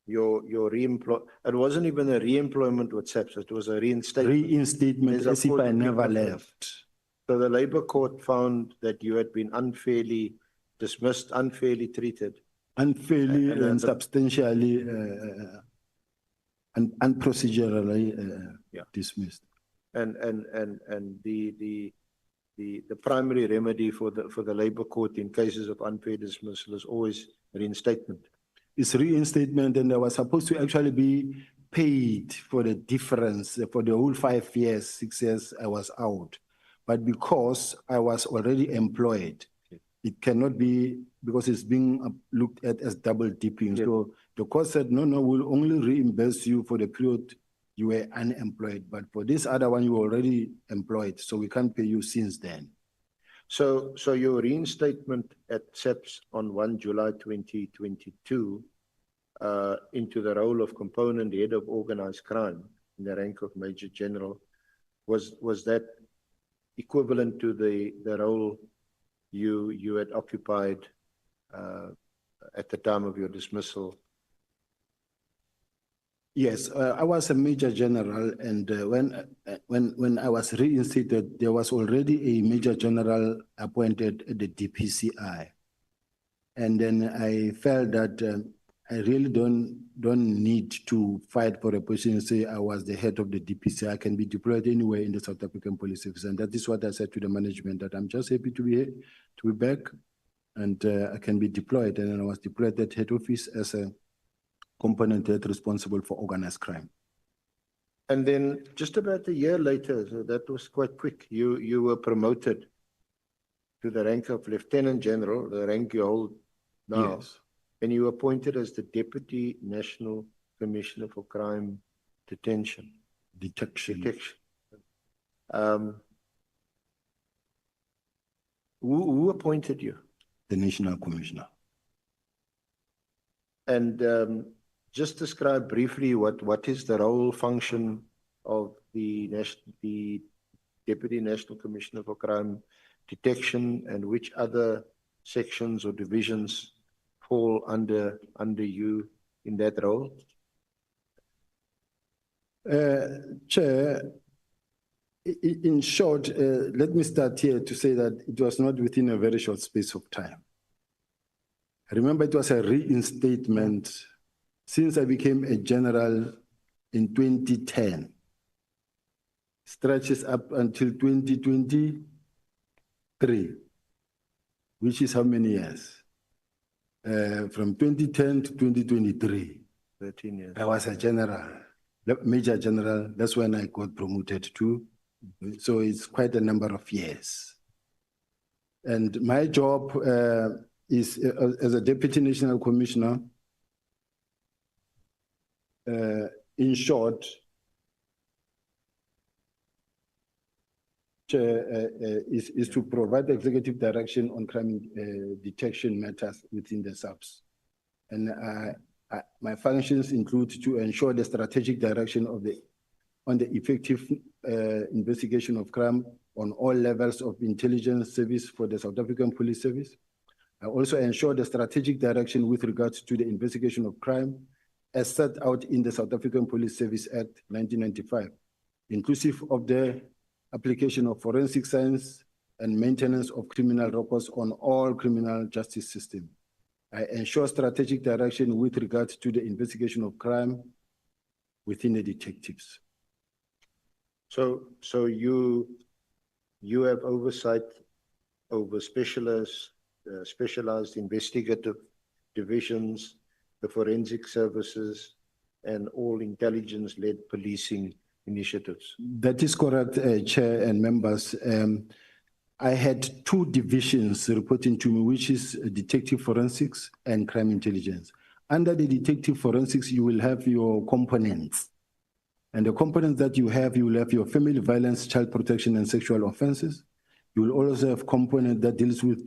your it wasn't even a re-employment with SAPS, it was a reinstatement. Reinstatement, There's a as if I big never difference. left. So the Labour Court found that you had been unfairly dismissed, unfairly treated. Unfairly and substantially and unprocedurally dismissed. And the primary remedy for the Labour Court in cases of unfair dismissal is always reinstatement. It's reinstatement, and I was supposed to actually be paid for the difference for the whole 5 years, 6 years I was out. But because I was already employed, it cannot be, because it's being looked at as double dipping. Yes. So the court said, no, we'll only reimburse you for the period you were unemployed. But for this other one, you were already employed, so we can't pay you since then. So your reinstatement at SAPS on 1 July 2022 into the role of component head of organized crime in the rank of Major General, was that equivalent to the role you had occupied at the time of your dismissal? Yes, I was a Major General, and when I was reinstated, there was already a Major General appointed at the DPCI, and then I felt that I really don't need to fight for a position and say I was the head of the DPCI. I can be deployed anywhere in the South African Police Service, and that is what I said to the management, that I'm just happy to be here, to be back, and I can be deployed. And then I was deployed at head office as a component head responsible for organized crime. And then just about a year later, so that was quite quick, you were promoted to the rank of Lieutenant General, the rank you hold now. Yes. And you were appointed as the Deputy National Commissioner for Crime Detection. Who appointed you? The National Commissioner. And just describe briefly what is the role, function of the Deputy National Commissioner for Crime Detection, and which other sections or divisions fall under you in that role? Chair, in short, let me start here to say that it was not within a very short space of time. Remember, it was a reinstatement since I became a general in 2010. Stretches up until 2023, which is how many years? From 2010 to 2023. 13 years. I was a general, Major General. That's when I got promoted to. So it's quite a number of years. And my job is as a Deputy National Commissioner, in short, is to provide executive direction on crime detection matters within the SAPS. And my functions include to ensure the strategic direction of on the effective investigation of crime on all levels of intelligence service for the South African Police Service. I also ensure the strategic direction with regards to the investigation of crime as set out in the South African Police Service Act 1995, inclusive of the application of forensic science and maintenance of criminal records on all criminal justice systems. I ensure strategic direction with regard to the investigation of crime within the detectives. So you have oversight over specialized investigative divisions, the forensic services, and all intelligence-led policing initiatives. That is correct, Chair and members. I had 2 divisions reporting to me, which is detective forensics and crime intelligence. Under the detective forensics, you will have your components. And the components that you will have your family violence, child protection, and sexual offenses. You will also have component that deals with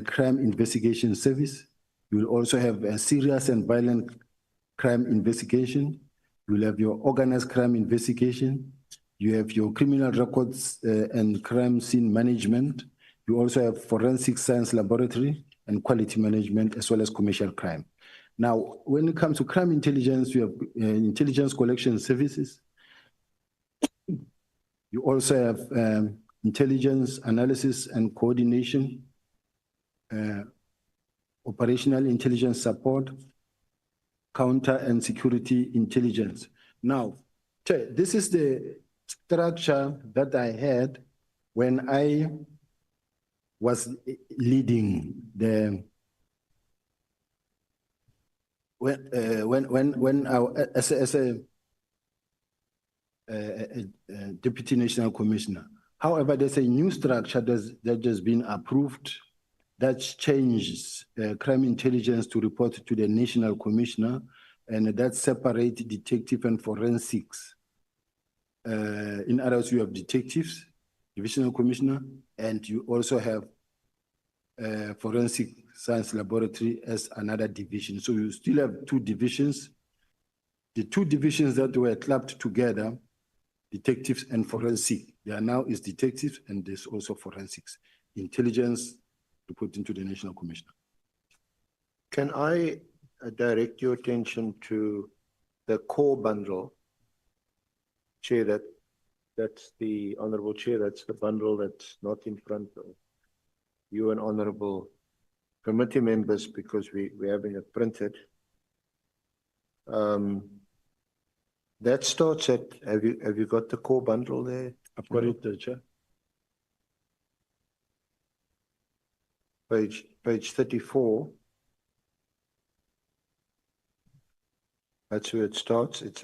crime investigation service. You will also have a serious and violent crime investigation. You will have your organized crime investigation. You have your criminal records and crime scene management. You also have forensic science laboratory and quality management, as well as commercial crime. Now, when it comes to crime intelligence, you have intelligence collection services. You also have intelligence analysis and coordination, operational intelligence support, counter and security intelligence. Now, this is the structure that I had when I was leading the when I, as a deputy national commissioner. However, there's a new structure that has been approved that changes crime intelligence to report to the national commissioner, and that separates detective and forensics. In others, you have detectives, divisional commissioner, and you also have forensic science laboratory as another division. So you still have two divisions. The two divisions that were clubbed together, detectives and forensic, there now is detectives and there's also forensics. Intelligence reporting to the national commissioner. Can I direct your attention to the core bundle? Chair, that's the Honourable Chair, that's the bundle that's not in front of you and Honourable committee members because we're having it printed. That starts at, have you got the core bundle there? I've got it, Chair. Page 34. That's where it starts. It's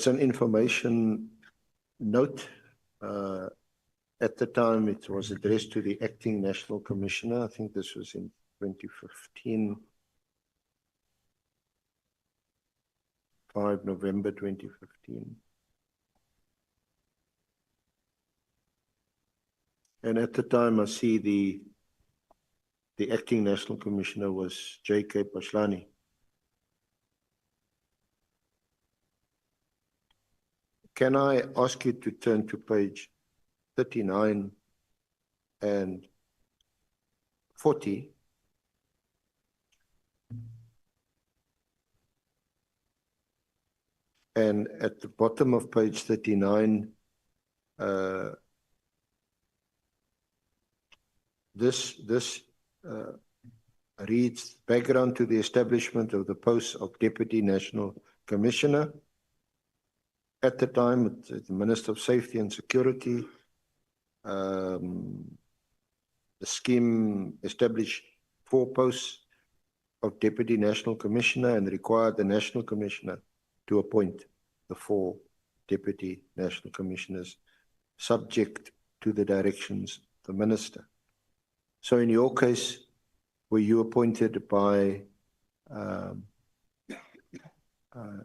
an information note. At the time, it was addressed to the acting national commissioner. I think this was in 2015. 5 November 2015. And at the time, I see the acting national commissioner was J.K. Pashlani. Can I ask you to turn to page 39 and 40? And at the bottom of page 39, this reads, background to the establishment of the post of Deputy National Commissioner. At the time, the Minister of Safety and Security, the scheme established 4 posts of Deputy National Commissioner and required the National Commissioner to appoint the 4 Deputy National Commissioners subject to the directions of the Minister. So in your case, were you appointed by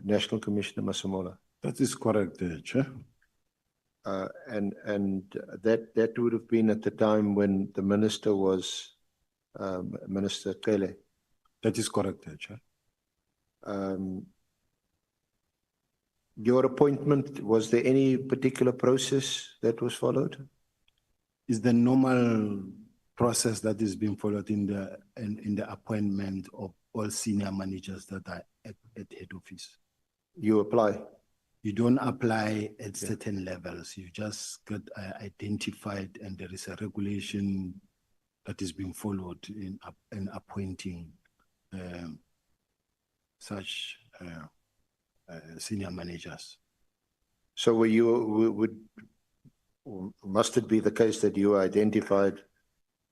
National Commissioner Masemola? That is correct, Chair. And that would have been at the time when the Minister was Minister Pktt. That is correct, Chair. Your appointment, was there any particular process that was followed? Is the normal process that is being followed in the appointment of all senior managers that are at head office. You apply? You don't apply at certain levels. You just get identified, and there is a regulation that is being followed in appointing such senior managers. So were you, must it be the case that you were identified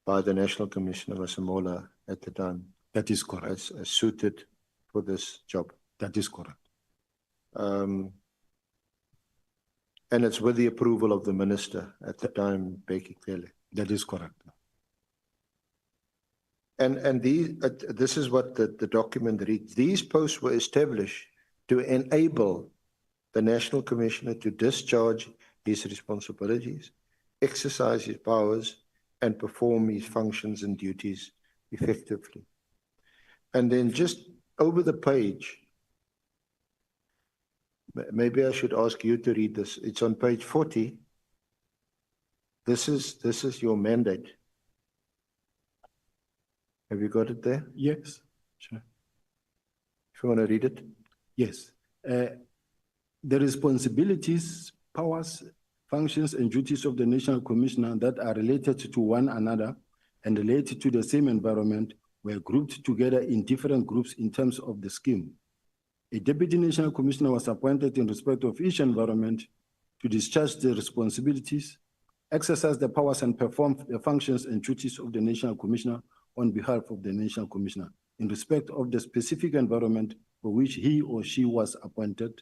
by the National Commissioner Masemola at the time? That is correct. As suited for this job? That is correct. And it's with the approval of the Minister at the time, Pktt. That is correct. And this is what the document reads. These posts were established to enable the National Commissioner to discharge his responsibilities, exercise his powers, and perform his functions and duties effectively. And then just over the page, maybe I should ask you to read this. It's on page 40. This is your mandate. Have you got it there? Yes. Chair. If you want to read it. Yes. The responsibilities, powers, functions, and duties of the National Commissioner that are related to one another and related to the same environment were grouped together in different groups in terms of the scheme. A Deputy National Commissioner was appointed in respect of each environment to discharge the responsibilities, exercise the powers, and perform the functions and duties of the National Commissioner on behalf of the National Commissioner in respect of the specific environment for which he or she was appointed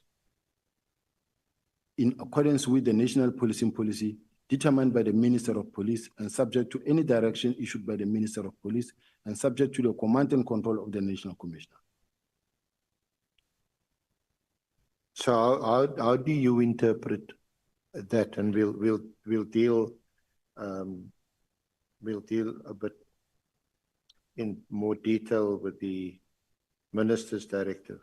in accordance with the national policing policy determined by the Minister of Police and subject to any direction issued by the Minister of Police and subject to the command and control of the National Commissioner. So how do you interpret that? And we'll deal a bit in more detail with the Minister's directive.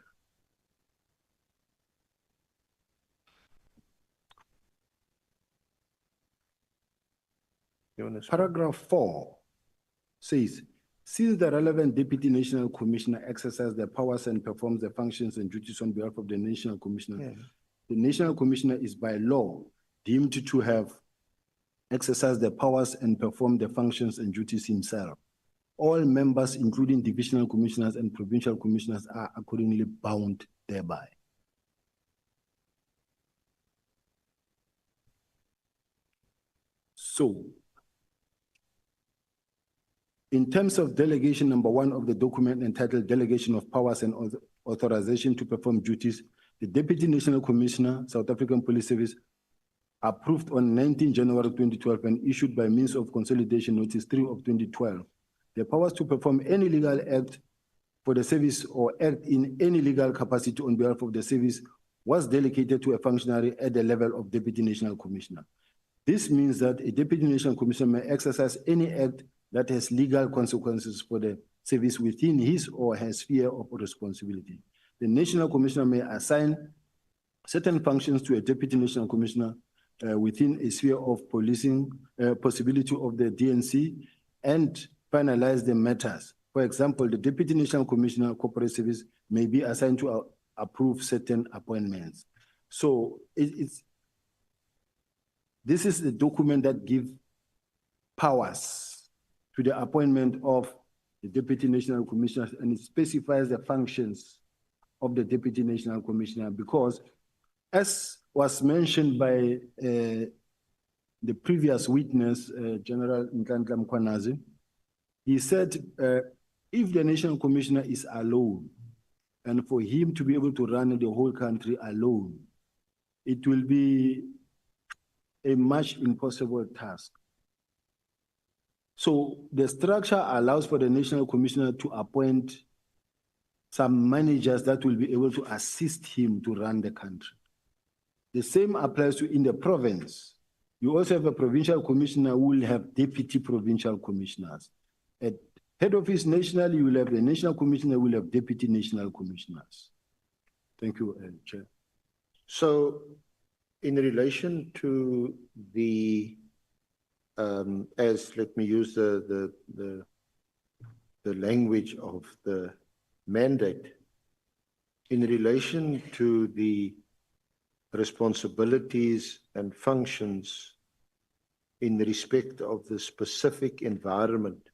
Paragraph 4 says, since the relevant Deputy National Commissioner exercises the powers and performs the functions and duties on behalf of the National Commissioner, the National Commissioner is by law deemed to have exercised the powers and performed the functions and duties himself. All members, including divisional commissioners and provincial commissioners, are accordingly bound thereby. So, in terms of delegation number 1 of the document entitled Delegation of Powers and Authorization to Perform Duties, the Deputy National Commissioner, South African Police Service, approved on 19 January 2012 and issued by means of Consolidation Notice 3 of 2012, the powers to perform any legal act for the service or act in any legal capacity on behalf of the service was delegated to a functionary at the level of Deputy National Commissioner. This means that a Deputy National Commissioner may exercise any act that has legal consequences for the service within his or her sphere of responsibility. The National Commissioner may assign certain functions to a Deputy National Commissioner within a sphere of policing possibility of the DNC and finalize the matters. For example, the Deputy National Commissioner Corporate Service may be assigned to approve certain appointments. So this is the document that gives powers to the appointment of the Deputy National Commissioner, and it specifies the functions of the Deputy National Commissioner because, as was mentioned by the previous witness, General Mkwanazi, he said if the National Commissioner is alone, and for him to be able to run the whole country alone, it will be a much impossible task. So the structure allows for the National Commissioner to appoint some managers that will be able to assist him to run the country. The same applies to in the province. You also have a provincial commissioner who will have deputy provincial commissioners. At head office nationally, you will have the national commissioner who will have deputy national commissioners. Thank you, Chair. So in relation to the let me use the language of the mandate, in relation to the responsibilities and functions in respect of the specific environment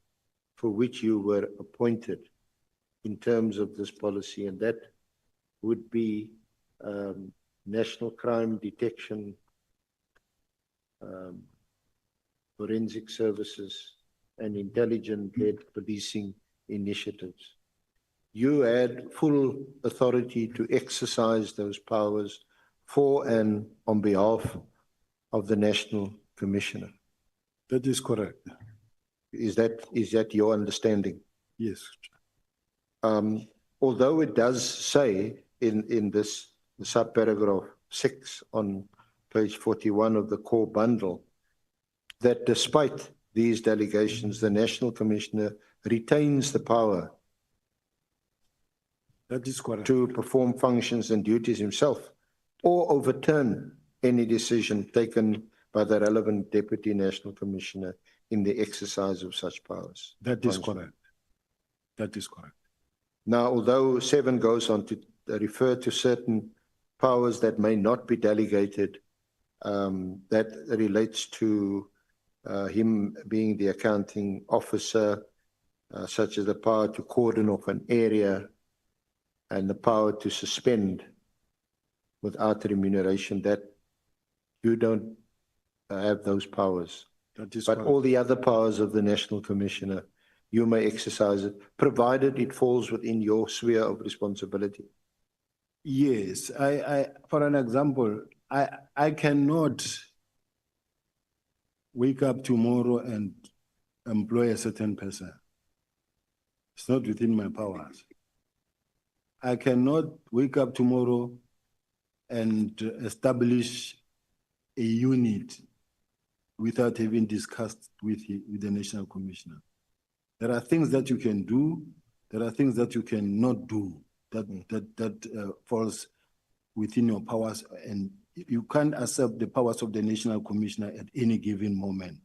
for which you were appointed in terms of this policy, and that would be national crime detection, forensic services, and intelligence-led policing initiatives. You had full authority to exercise those powers for and on behalf of the National Commissioner. That is correct. Is that your understanding? Yes. Although it does say in this subparagraph 6 on page 41 of the core bundle that despite these delegations, the National Commissioner retains the power that is correct to perform functions and duties himself or overturn any decision taken by the relevant Deputy National Commissioner in the exercise of such powers. That is correct. That is correct. Now, although 7 goes on to refer to certain powers that may not be delegated, that relates to him being the accounting officer, such as the power to cordon off an area and the power to suspend without remuneration, that you don't have those powers. But all the other powers of the National Commissioner, you may exercise it, provided it falls within your sphere of responsibility. Yes, for an example, I cannot wake up tomorrow and employ a certain person. It's not within my powers. I cannot wake up tomorrow and establish a unit without having discussed with the National Commissioner. There are things that you can do. There are things that you cannot do that falls within your powers, and you can't accept the powers of the National Commissioner at any given moment.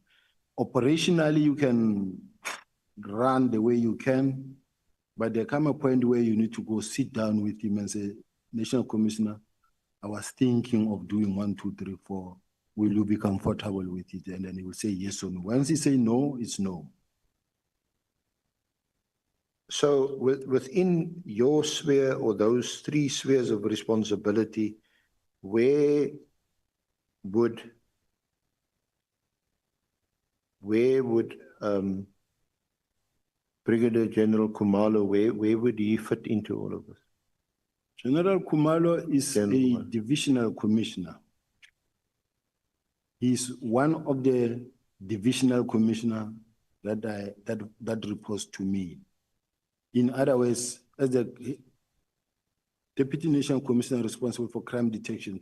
Operationally, you can run the way you can, but there comes a point where you need to go sit down with him and say, National Commissioner, I was thinking of doing 1, 2, 3, 4. Will you be comfortable with it? And then he will say yes or no. Once he say no, it's no. So within your sphere or those 3 spheres of responsibility, where would Brigadier General Khumalo, where would he fit into all of this? General Khumalo is a divisional commissioner. He's one of the divisional commissioner that reports to me. In other words, as the Deputy National Commissioner responsible for crime detection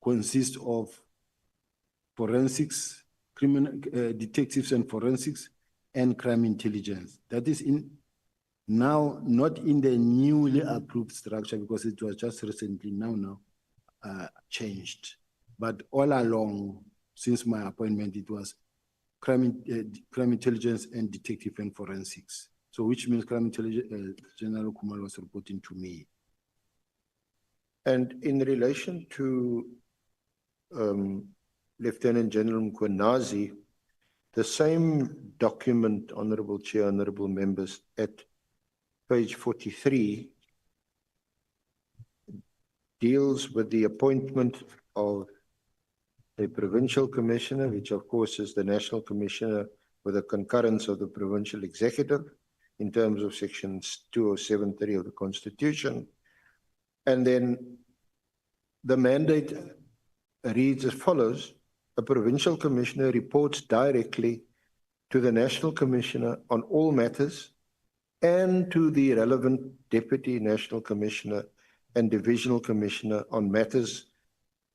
consists of forensics, criminal detectives and forensics, and crime intelligence. That is now not in the newly approved structure because it was just recently now changed. But all along, since my appointment, it was crime intelligence and detective and forensics. So which means crime intelligence, General Khumalo was reporting to me. And in relation to Lieutenant General Mkwanazi, the same document, Honorable Chair, Honorable Members, at page 43, deals with the appointment of a provincial commissioner, which of course is the National Commissioner with the concurrence of the provincial executive in terms of sections 207(3) of the Constitution. And then the mandate reads as follows: a provincial commissioner reports directly to the National Commissioner on all matters and to the relevant Deputy National Commissioner and Divisional Commissioner on matters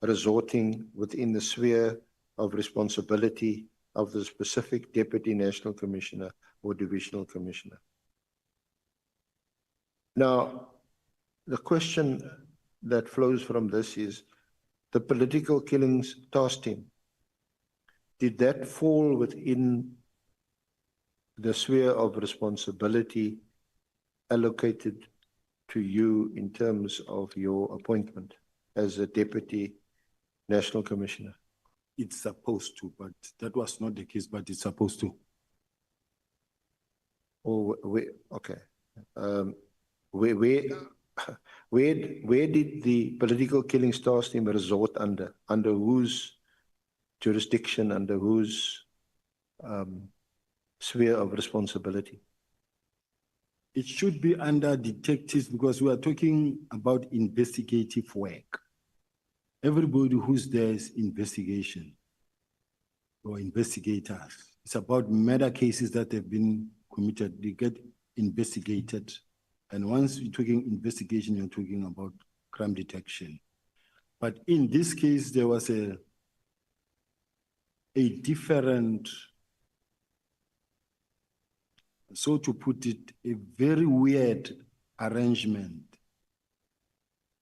resorting within the sphere of responsibility of the specific Deputy National Commissioner or Divisional Commissioner. Now, the question that flows from this is the political killings task team. Did that fall within the sphere of responsibility allocated to you in terms of your appointment as a Deputy National Commissioner? It's supposed to, but that was not the case, but it's supposed to. Oh, okay. Where did the political killings task team resort under? Under whose jurisdiction, under whose sphere of responsibility? It should be under detectives because we are talking about investigative work. Everybody who's there is investigation or investigators. It's about murder cases that have been committed. They get investigated. And once you're talking investigation, you're talking about crime detection. But in this case, there was a different, so to put it, a very weird arrangement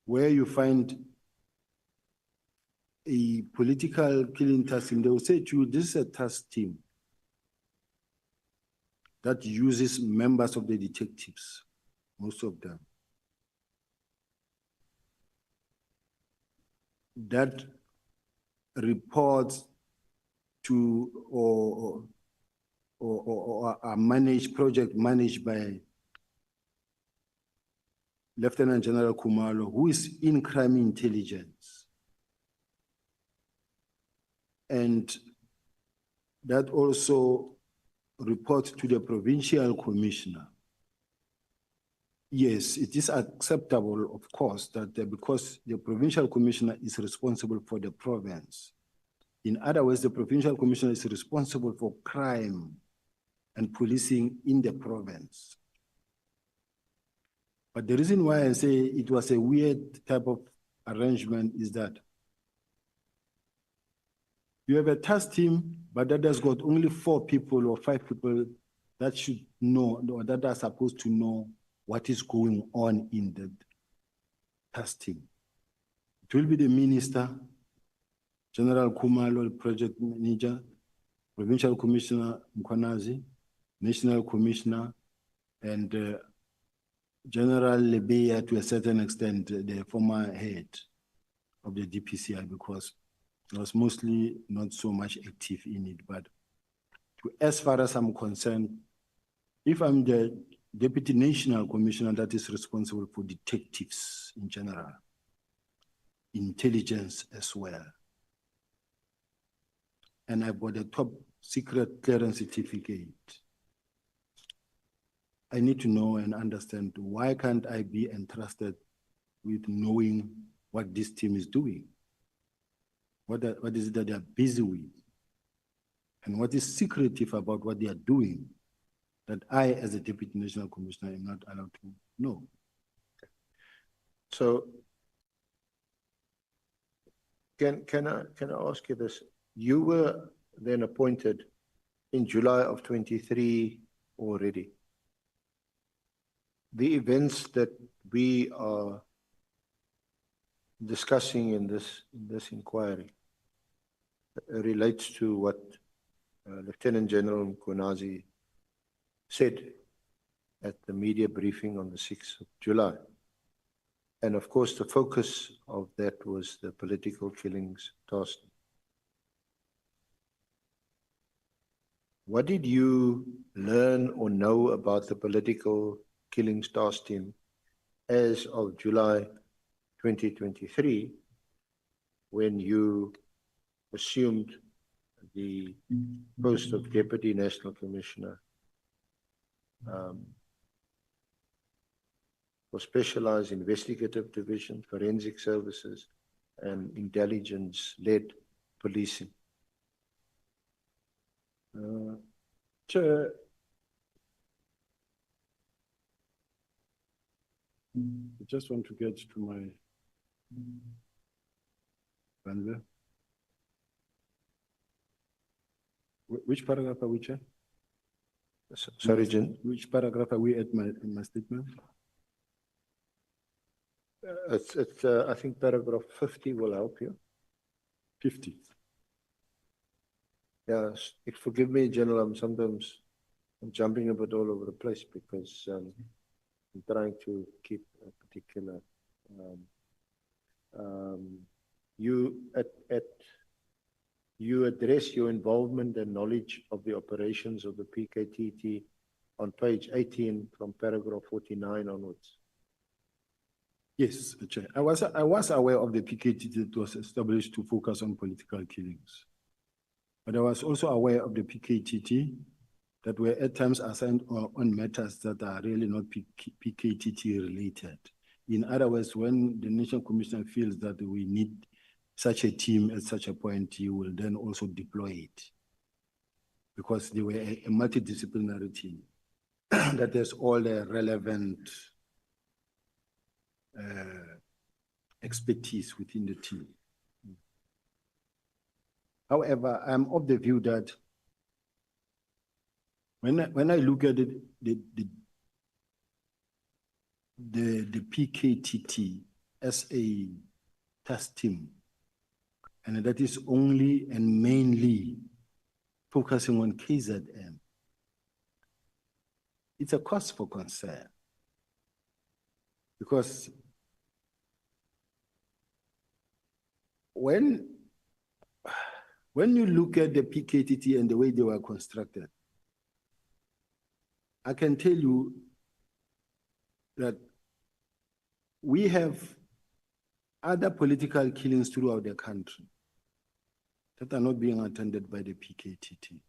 where you find a political killing task team. They will say to you, this is a task team that uses members of the detectives most of them. That reports to or are project managed by Lieutenant General Khumalo, who is in crime intelligence. And that also reports to the provincial commissioner. Yes, it is acceptable, of course, that because the provincial commissioner is responsible for the province. In other words, the provincial commissioner is responsible for crime and policing in the province. But the reason why I say it was a weird type of arrangement is that you have a task team, but that has got only 4 people or 5 people that should know, or that are supposed to know what is going on in the task team. It will be the minister, General Khumalo, project manager, provincial commissioner Mkwanazi, national commissioner, and General Lebeya, to a certain extent, the former head of the DPCI, because he was mostly not so much active in it. But as far as I'm concerned, if I'm the Deputy National Commissioner that is responsible for detectives in general, intelligence as well, and I've got a top secret clearance certificate, I need to know and understand why can't I be entrusted with knowing what this team is doing? What is it that they are busy with? And what is secretive about what they are doing that I, as a Deputy National Commissioner, am not allowed to know? So, can I ask you this? You were then appointed in July of 23 already. The events that we are discussing in this inquiry relates to what Lieutenant General Mkwanazi said at the media briefing on the 6th of July. And of course, the focus of that was the political killings task. What did you learn or know about the political killings task team as of July 2023, when you assumed the post of Deputy National Commissioner for Specialized Investigative Division, Forensic Services, and Intelligence-led Policing? Chair, I just want to get to my bandwidth. Which paragraph are we, Chair? Sorry, Jen. Which paragraph are we at in my statement? It's I think paragraph 50 will help you. 50. Yes, forgive me, General, I'm jumping a bit all over the place because I'm trying to keep a particular. You address your involvement and knowledge of the operations of the Pktt on page 18 from paragraph 49 onwards. Yes, Chair. I was aware of the Pktt that was established to focus on political killings. But I was also aware of the Pktt that were at times assigned on matters that are really not Pktt related. In other words, when the National Commissioner feels that we need such a team at such a point, he will then also deploy it. Because they were a multidisciplinary team that has all the relevant expertise within the team. However, I'm of the view that when I look at it, the Pktt as a task team, and that is only and mainly focusing on KZN, it's a cause for concern. Because when you look at the Pktt and the way they were constructed, I can tell you that we have other political killings throughout the country that are not being attended by the Pktt.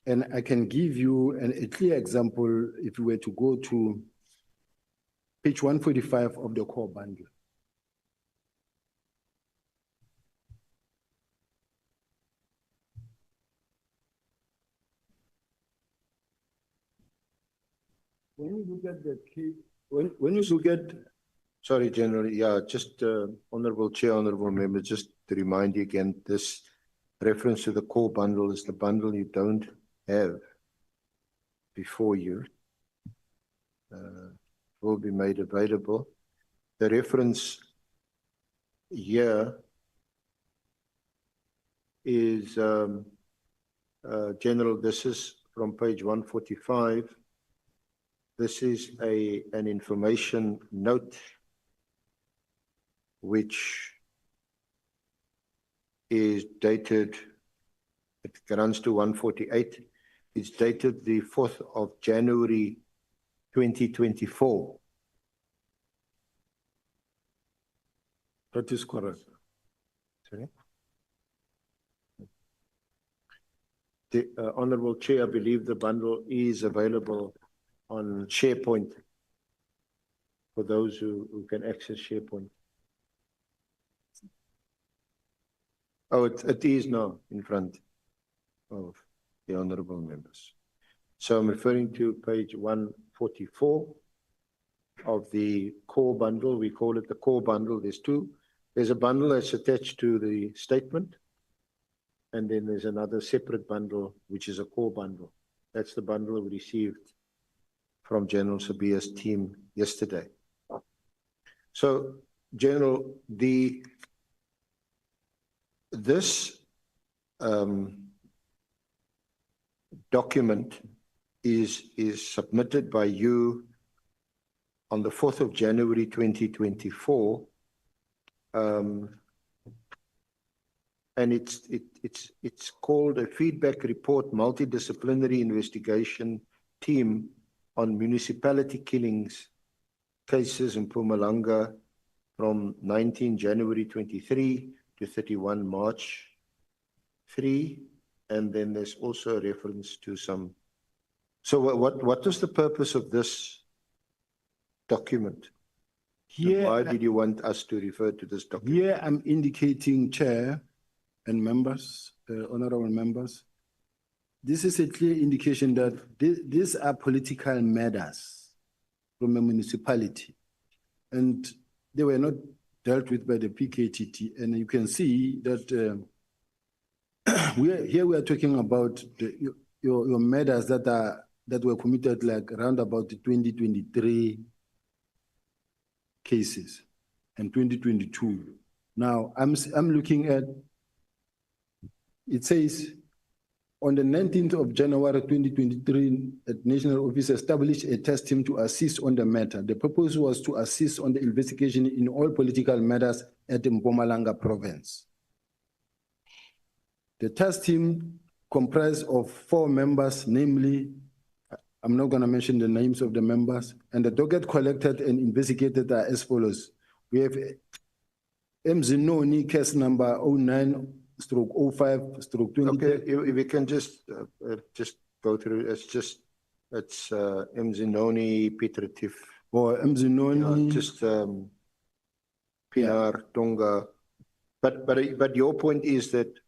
And I can give you a clear example if you were to go to page 145 of the core bundle. When you look at the key, when you look at, Sorry, General. Yeah, just Honorable Chair, Honorable Member, just to remind you again, this reference to the core bundle is the bundle you don't have before you. Will be made available. The reference here is, General, this is from page 145. This is an information note which is dated, it runs to 148. It's dated the 4th of January 2024. that is correct. Sorry? The Honorable Chair, I believe the bundle is available on SharePoint for those who can access SharePoint. Oh, it is now in front of the honorable members. So I'm referring to page 144 of the core bundle. We call it the core bundle. There's two. There's a bundle that's attached to the statement, and then there's another separate bundle, which is a core bundle. That's the bundle we received from General Sabia's team yesterday. So, General, this document is submitted by you on the 4th of January 2024, and it's called a feedback report multidisciplinary investigation team on municipality killings cases in Mpumalanga from 19 January 23 to 31 March 3, and then there's also a reference to some. So what was the purpose of this document? Here, why did you want us to refer to this document? Here I'm indicating, Chair and members, honorable members, this is a clear indication that these are political matters from a municipality, and they were not dealt with by the Pktt. And you can see that we are talking about your matters that were committed like around about the 2023 cases and 2022. Now I'm looking at, it says on the 19th of January 2023, a national office established a task team to assist on the matter. The purpose was to assist on the investigation in all political matters at the Mpumalanga province. The task team comprised of 4 members, namely, I'm not going to mention the names of the members, and the docket collected and investigated are as follows. We have Mzinoni case number 09/05/20. Okay, if we can just go through. It's Mzinoni, Pktt, or Mzinoni, just Pinar, Tonga. But your point is that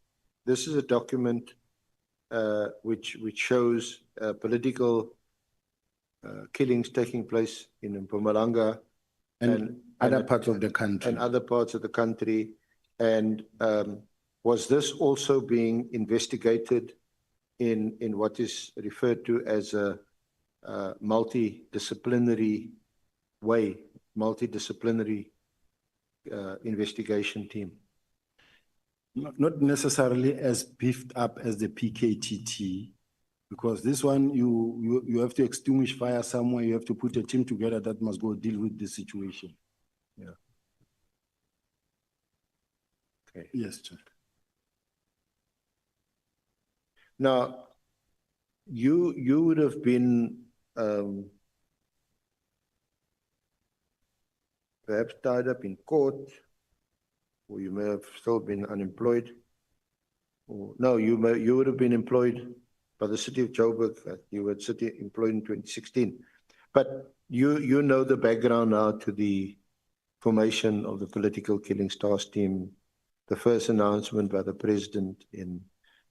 this is a document which shows political killings taking place in Mpumalanga and other parts of the country. And other parts of the country. And was this also being investigated in what is referred to as a multidisciplinary way, multidisciplinary investigation team? Not necessarily as beefed up as the Pktt, Because this one, you have to extinguish fire somewhere, you have to put a team together that must go deal with the situation. Yeah. Okay. Yes, Chair. Now, you would have been perhaps tied up in court, or you may have still been unemployed. Or, no, you would have been employed by the city of Joburg. You were city employed in 2016. But you know the background now to the formation of the political killing stars team, the first announcement by the president in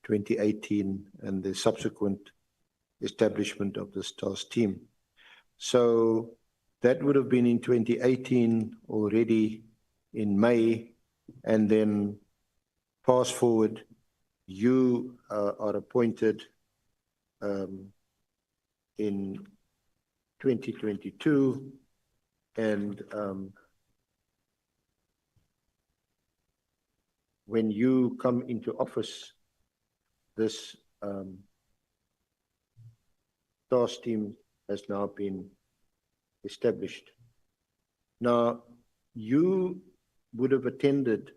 2018, and the subsequent establishment of the stars team. So that would have been in 2018 already in May, and then fast forward, you are appointed in 2022, and when you come into office, this task team has now been established. Now, you would have attended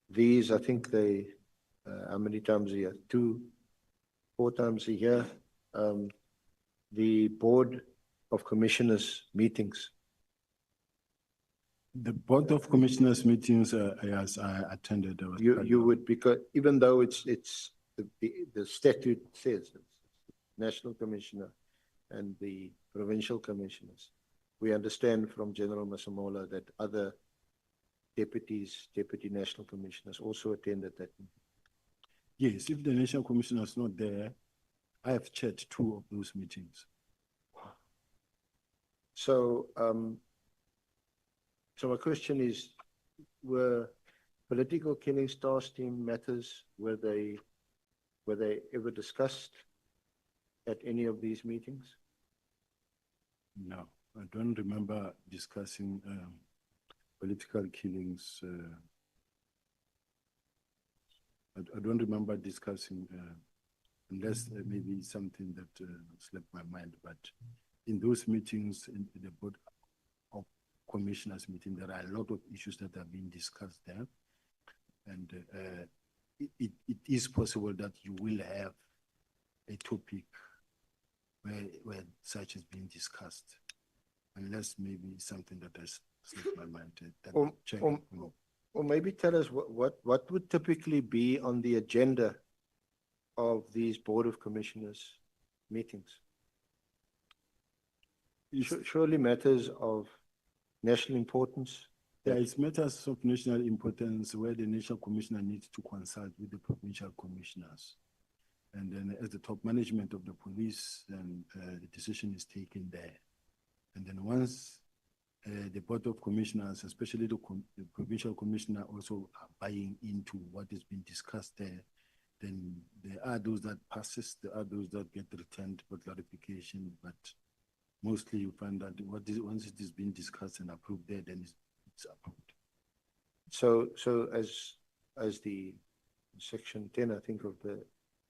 these, I think they, how many times a year? 4 times a year, the Board of Commissioners meetings. The Board of Commissioners meetings, yes, I attended. You would, because even though it's the statute says it's National Commissioner and the Provincial Commissioners, we understand from General Masamola that other deputy National Commissioners also attended that meeting. Yes, if the National Commissioner is not there, I have chaired 2 of those meetings. So, so my question is, were political killing stars team matters, were they ever discussed at any of these meetings? No, I don't remember discussing political killings. I don't remember discussing, unless maybe something that slipped my mind. But in those meetings, in the Board of Commissioners meeting, there are a lot of issues that are being discussed there. And it is possible that you will have a topic where such is being discussed, unless maybe something that has slipped my mind. Or maybe tell us what would typically be on the agenda of these Board of Commissioners meetings? Surely matters of national importance. Yeah, it's matters of national importance where the National Commissioner needs to consult with the Provincial Commissioners. And then as the top management of the police, then the decision is taken there. And then once the Board of Commissioners, especially the Provincial Commissioner, also are buying into what is being discussed there, then there are those that passes, there are those that get returned for clarification, but mostly you find that once it is being discussed and approved there, then it's approved. So as the Section 10, I think, of the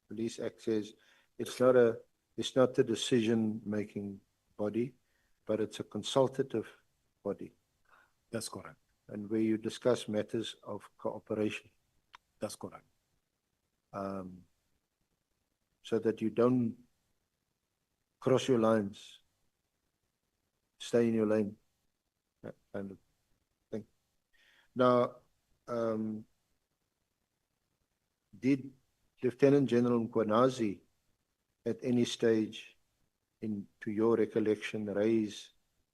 Police Act says, it's not a decision-making body, but it's a consultative body. That's correct. And where you discuss matters of cooperation. That's correct. So that you don't cross your lines, stay in your lane, that kind of thing. Now, did Lieutenant General Mkwanazi at any stage, to your recollection, raise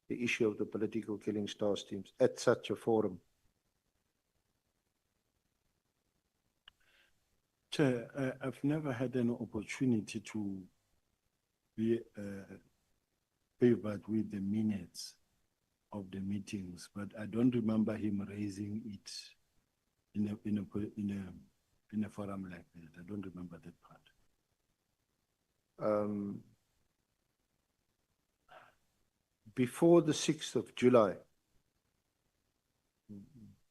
the issue of the political killing stars teams at such a forum? Chair, I've never had an opportunity to be favored with the minutes of the meetings, but I don't remember him raising it in a forum like that. I don't remember that part. Before the 6th of July,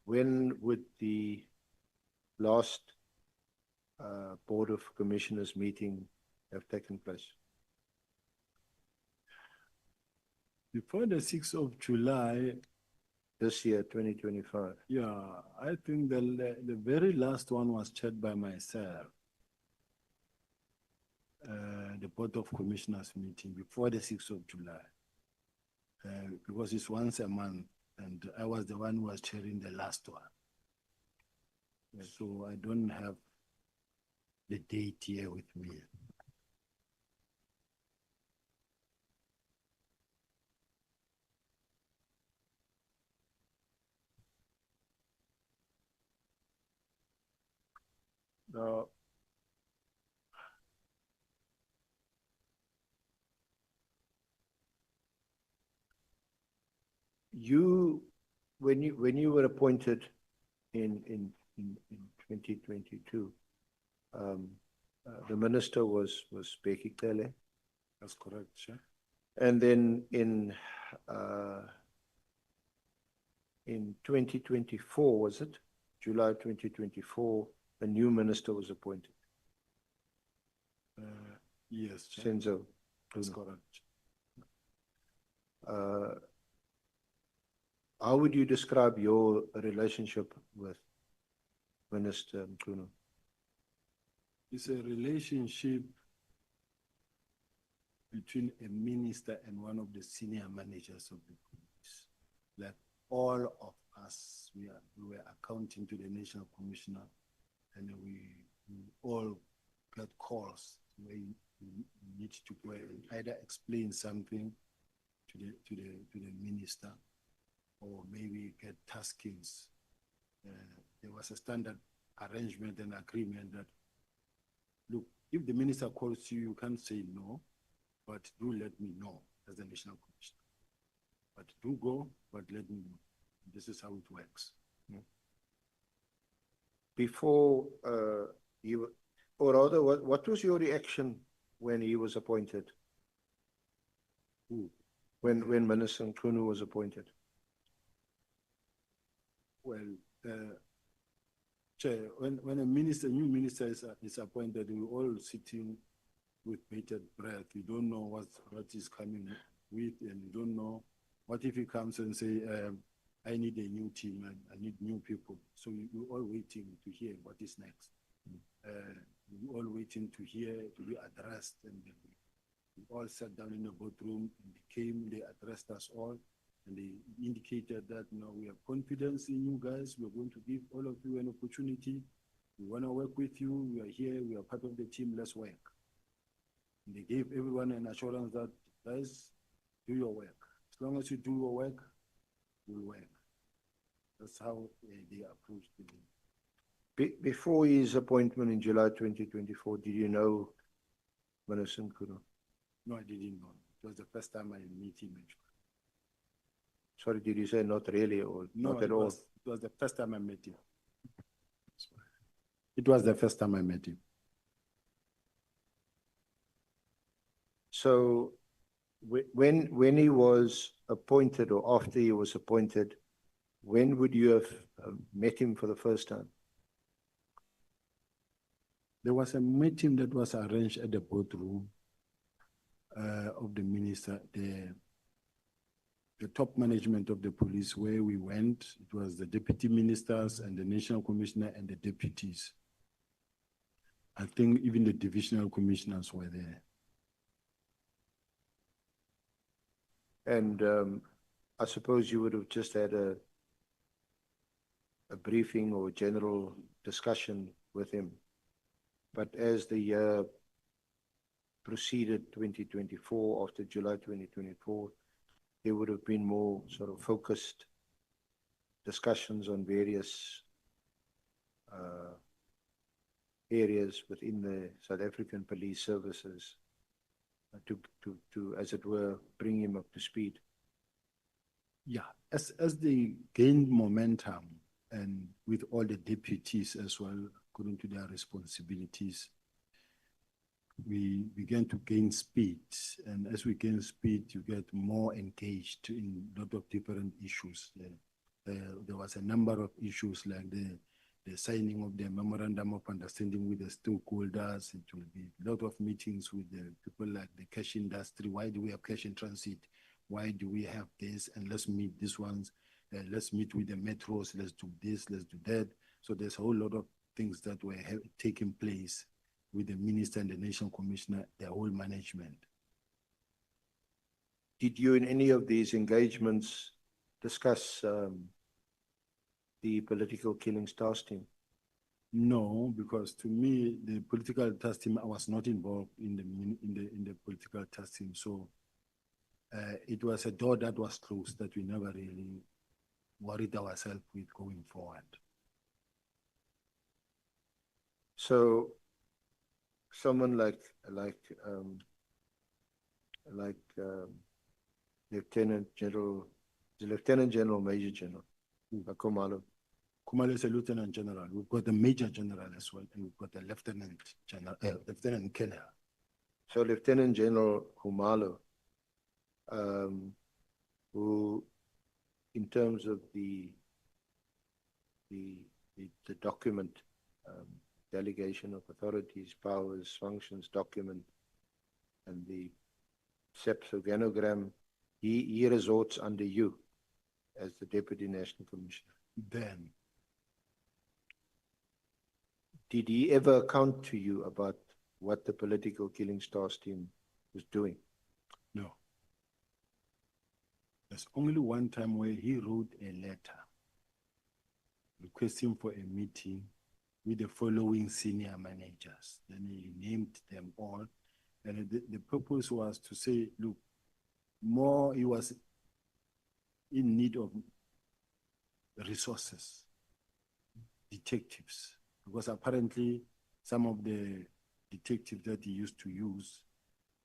when would the last Board of Commissioners meeting have taken place? Before the 6th of July, This year, 2025. yeah, I think the very last one was chaired by myself. The Board of Commissioners meeting before the 6th of July. Because it's once a month, and I was the one who was chairing the last one. So I don't have the date here with me. Now, when you were appointed in 2022, the minister was Pktt. That's correct, sir. And then in 2024, was it? July 2024, a new minister was appointed. Yes, sir. Senzo. That's correct. How would you describe your relationship with Minister Mkwanazi? It's a relationship between a minister and one of the senior managers of the police. Like all of us, we were accounting to the National Commissioner, and we all get calls where you need to go and either explain something to the minister, or maybe get taskings. There was a standard arrangement and agreement that, look, if the minister calls you, you can't say no, but do let me know as the National Commissioner. But do go, but let me know. This is how it works. Before you, or rather, what was your reaction when he was appointed? Who? When Minister Mkwanazi was appointed? Well, Chair, when a new minister is appointed, we all sitting with bated breath. You don't know what is coming with, and you don't know what if he comes and say, I need a new team and I need new people. So we're all waiting to hear what is next. We're all waiting to hear, to be addressed, and we all sat down in the boardroom, and they addressed us all, and they indicated that, you know, we have confidence in you guys. We're going to give all of you an opportunity. We want to work with you. We are here. We are part of the team. Let's work. And they gave everyone an assurance that, guys, do your work. As long as you do your work, we'll work. That's how they approached it. Before his appointment in July 2024, did you know Minister Mkwanazi? No, I didn't know. It was the first time I met him. Sorry, did you say not really or No, not at all? It was the first time I met him. It was the first time I met him. So when he was appointed, or after he was appointed, when would you have met him for the first time? There was a meeting that was arranged at the boardroom of the minister, the top management of the police, where we went. It was the deputy ministers and the national commissioner and the deputies. I think even the divisional commissioners were there. And I suppose you would have just had a briefing or general discussion with him. But as the year proceeded, 2024, after July 2024, there would have been more sort of focused discussions on various areas within the South African police services to, as it were, bring him up to speed. Yeah, as they gained momentum, and with all the deputies as well, according to their responsibilities, we began to gain speed. And as we gain speed, you get more engaged in a lot of different issues. There was a number of issues like the the signing of the memorandum of understanding with the stakeholders. It will be a lot of meetings with the people like the cash industry. Why do we have cash in transit? Why do we have this? And let's meet these ones. Let's meet with the metros. Let's do this. Let's do that. So there's a whole lot of things that were taking place with the minister and the national commissioner, the whole management. Did you in any of these engagements discuss the political killings task team? No, because to me, the political task team, I was not involved in the political task team. So it was a door that was closed that we never really worried ourselves with going forward. So someone like Lieutenant General, the Lieutenant General, Major General, Khumalo. Khumalo is a lieutenant general. We've got the major general as well, and we've got the lieutenant general, lieutenant colonel. So Lieutenant General Khumalo, who, in terms of the document, delegation of authorities, powers, functions document, and the SEPS organogram, he resorts under you as the Deputy National Commissioner. Then, did he ever account to you about what the political killings task team was doing? no. There's only one time where he wrote a letter requesting for a meeting with the following senior managers. Then he named them all. And the purpose was to say, look, he was in need of resources, detectives, because apparently some of the detectives that he used to use,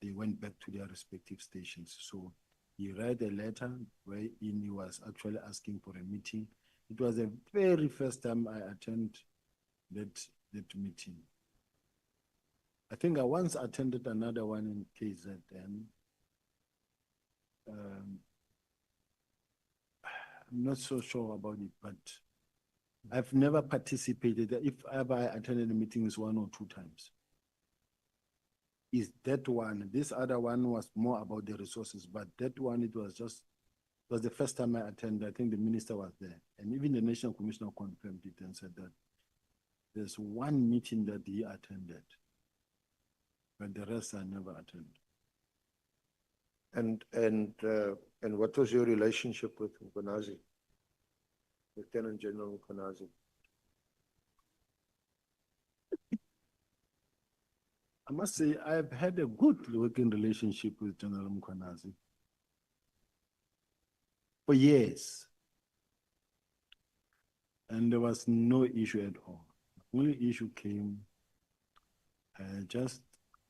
they went back to their respective stations. So he read a letter wherein he was actually asking for a meeting. It was the very first time I attended that meeting. I think I once attended another one in KZN. I'm not so sure about it, but I've never participated. If ever I attended a meeting, it's 1 or 2 times. Is that one? This other one was more about the resources, but that one, it was the first time I attended. I think the minister was there, and even the national commissioner confirmed it and said that there's one meeting that he attended, but the rest I never attended. And what was your relationship with Mkwanazi, Lieutenant General Mkwanazi? I must say I've had a good working relationship with General Mkwanazi for years, and there was no issue at all. The only issue came just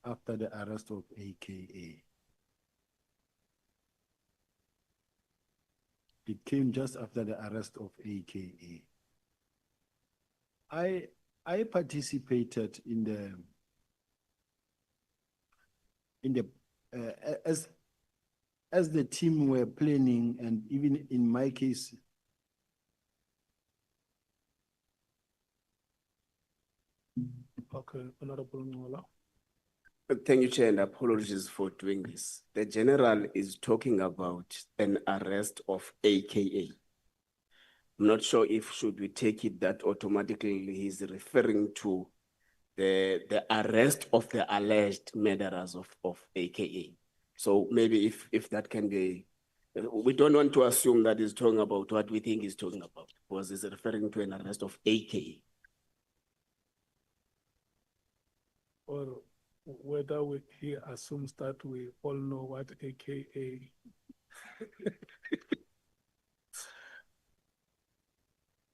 after the arrest of AKA. It came just after the arrest of AKA. I participated in the as the team were planning, and even in my case, okay, Honorable Ngola. Thank you, Chair, and apologies for doing this. The general is talking about an arrest of AKA. I'm not sure if should we take it that automatically he's referring to the arrest of the alleged murderers of AKA. So maybe if that can be, we don't want to assume that he's talking about what we think he's talking about, because he's referring to an arrest of AKA. Or whether he assumes that we all know what AKA.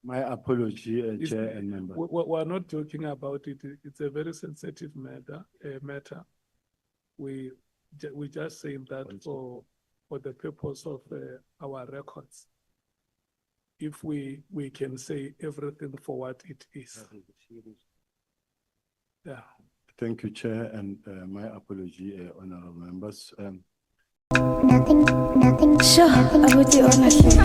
my apology, Chair and member. We're not joking about it. It's a very sensitive matter. We just saying that for the purpose of our records. If we can say everything for what it is. Yeah. Thank you, Chair, and my apology, honorable members. Nothing. Sure, I would do honestly.